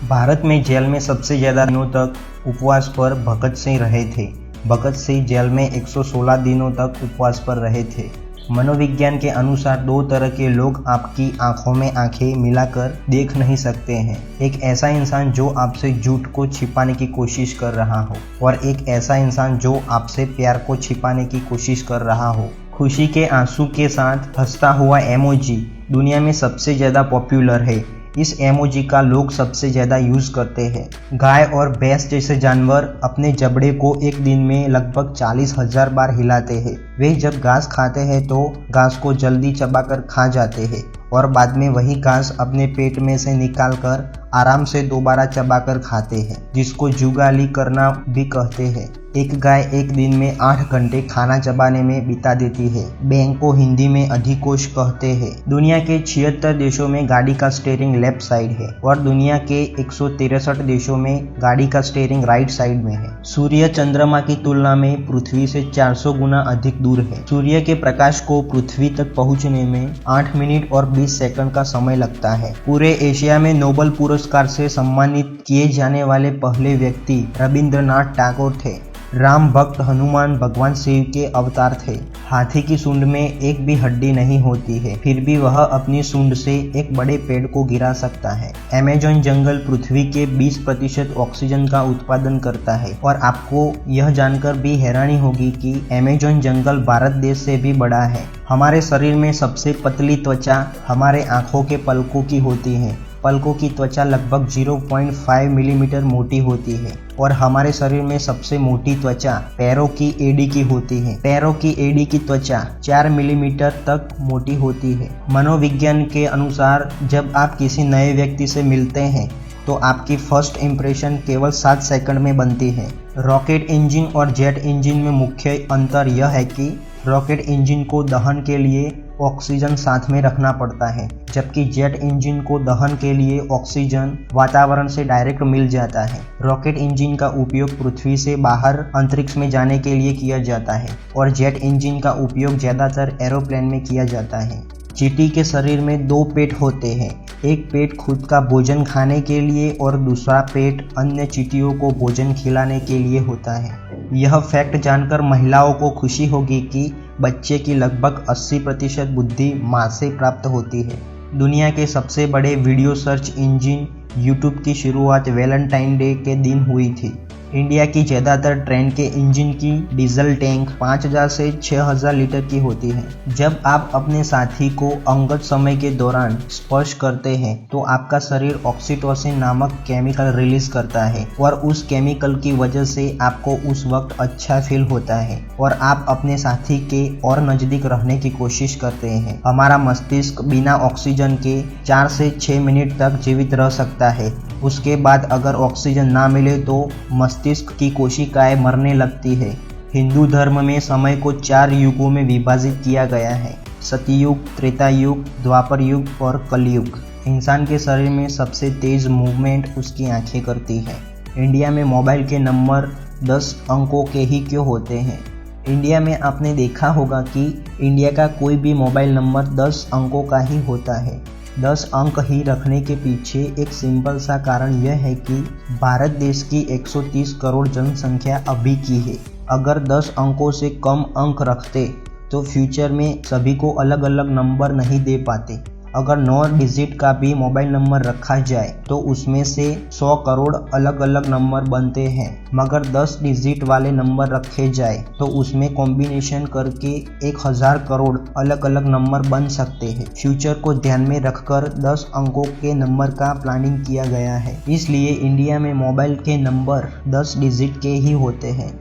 भारत में जेल में सबसे ज़्यादा दिनों तक उपवास पर भगत सिंह रहे थे। भगत सिंह जेल में 116 दिनों तक उपवास पर रहे थे। मनोविज्ञान के अनुसार दो तरह के लोग आपकी आंखों में आंखें मिलाकर देख नहीं सकते हैं। एक ऐसा इंसान जो आपसे झूठ को छिपाने की कोशिश कर रहा हो और एक ऐसा इंसान जो आपसे प्यार को छिपाने की कोशिश कर रहा हो। खुशी के आंसू के साथ हंसता हुआ इमोजी दुनिया में सबसे ज़्यादा पॉपुलर है। इस इमोजी का लोग सबसे ज़्यादा यूज़ करते हैं। गाय और भैंस जैसे जानवर अपने जबड़े को एक दिन में लगभग 40,000 बार हिलाते हैं। वे जब घास खाते हैं तो घास को जल्दी चबाकर खा जाते हैं और बाद में वही घास अपने पेट में से निकालकर आराम से दोबारा चबाकर खाते हैं, जिसको जुगाली करना भी कहते हैं। एक गाय एक दिन में 8 घंटे खाना चबाने में बिता देती है। बैंग को हिंदी में अधिकोष कहते हैं। दुनिया के 76 देशों में गाड़ी का स्टीयरिंग लेफ्ट साइड है और दुनिया के 163 देशों में गाड़ी का स्टीयरिंग राइट साइड में है। सूर्य चंद्रमा की तुलना में पृथ्वी से 400 गुना अधिक दूर है। सूर्य के प्रकाश को पृथ्वी तक पहुंचने में 8 मिनट और 20 सेकंड का समय लगता है। पूरे एशिया में नोबेल पुरस्कार से सम्मानित किए जाने वाले पहले व्यक्ति रविंद्रनाथ टैगोर थे। राम भक्त हनुमान भगवान शिव के अवतार थे। हाथी की सूंड में एक भी हड्डी नहीं होती है, फिर भी वह अपनी सूंड से एक बड़े पेड़ को गिरा सकता है। अमेज़न जंगल पृथ्वी के 20% ऑक्सीजन का उत्पादन करता है और आपको यह जानकर भी हैरानी होगी कि अमेज़न जंगल भारत देश से भी बड़ा है। हमारे शरीर में सबसे पतली त्वचा हमारे आँखों के पलकों की होती है। पलकों की त्वचा लगभग 0.5 मिलीमीटर मोटी होती है और हमारे शरीर में सबसे मोटी त्वचा पैरों की एड़ी की होती है। पैरों की एड़ी की त्वचा 4 मिलीमीटर तक मोटी होती है। मनोविज्ञान के अनुसार जब आप किसी नए व्यक्ति से मिलते हैं तो आपकी फर्स्ट इंप्रेशन केवल 7 सेकंड में बनती है। रॉकेट इंजन और जेट इंजन में मुख्य अंतर यह है कि रॉकेट इंजन को दहन के लिए ऑक्सीजन साथ में रखना पड़ता है, जबकि जेट इंजन को दहन के लिए ऑक्सीजन वातावरण से डायरेक्ट मिल जाता है। रॉकेट इंजन का उपयोग पृथ्वी से बाहर अंतरिक्ष में जाने के लिए किया जाता है और जेट इंजन का उपयोग ज़्यादातर एरोप्लेन में किया जाता है। चींटी के शरीर में 2 पेट होते हैं। एक पेट खुद का भोजन खाने के लिए और दूसरा पेट अन्य चींटियों को भोजन खिलाने के लिए होता है। यह फैक्ट जानकर महिलाओं को खुशी होगी कि बच्चे की लगभग 80% बुद्धि माँ से प्राप्त होती है। दुनिया के सबसे बड़े वीडियो सर्च इंजन यूट्यूब की शुरुआत वैलेंटाइन डे के दिन हुई थी। इंडिया की ज़्यादातर ट्रेन के इंजन की डीजल टैंक 5000 से 6000 लीटर की होती है। जब आप अपने साथी को अंगत समय के दौरान स्पर्श करते हैं तो आपका शरीर ऑक्सीटोसिन नामक केमिकल रिलीज करता है और उस केमिकल की वजह से आपको उस वक्त अच्छा फील होता है और आप अपने साथी के और नज़दीक रहने की कोशिश करते हैं। हमारा मस्तिष्क बिना ऑक्सीजन के 4 से 6 मिनट तक जीवित रह सकता है। उसके बाद अगर ऑक्सीजन ना मिले तो मस्तिष्क की कोशिकाएं मरने लगती है। हिंदू धर्म में समय को 4 युगों में विभाजित किया गया है: सतयुग, त्रेता युग, द्वापर युग और कलयुग। इंसान के शरीर में सबसे तेज मूवमेंट उसकी आंखें करती है। इंडिया में मोबाइल के नंबर 10 अंकों के ही क्यों होते हैं? इंडिया में आपने देखा होगा कि इंडिया का कोई भी मोबाइल नंबर 10 अंकों का ही होता है। 10 अंक ही रखने के पीछे एक सिंपल सा कारण यह है कि भारत देश की 130 करोड़ जनसंख्या अभी की है। अगर 10 अंकों से कम अंक रखते तो फ्यूचर में सभी को अलग अलग नंबर नहीं दे पाते। अगर 9 डिजिट का भी मोबाइल नंबर रखा जाए तो उसमें से 100 करोड़ अलग अलग नंबर बनते हैं, मगर 10 डिजिट वाले नंबर रखे जाए तो उसमें कॉम्बिनेशन करके 1000 करोड़ अलग अलग नंबर बन सकते हैं। फ्यूचर को ध्यान में रखकर 10 अंकों के नंबर का प्लानिंग किया गया है। इसलिए इंडिया में मोबाइल के नंबर 10 डिजिट के ही होते हैं।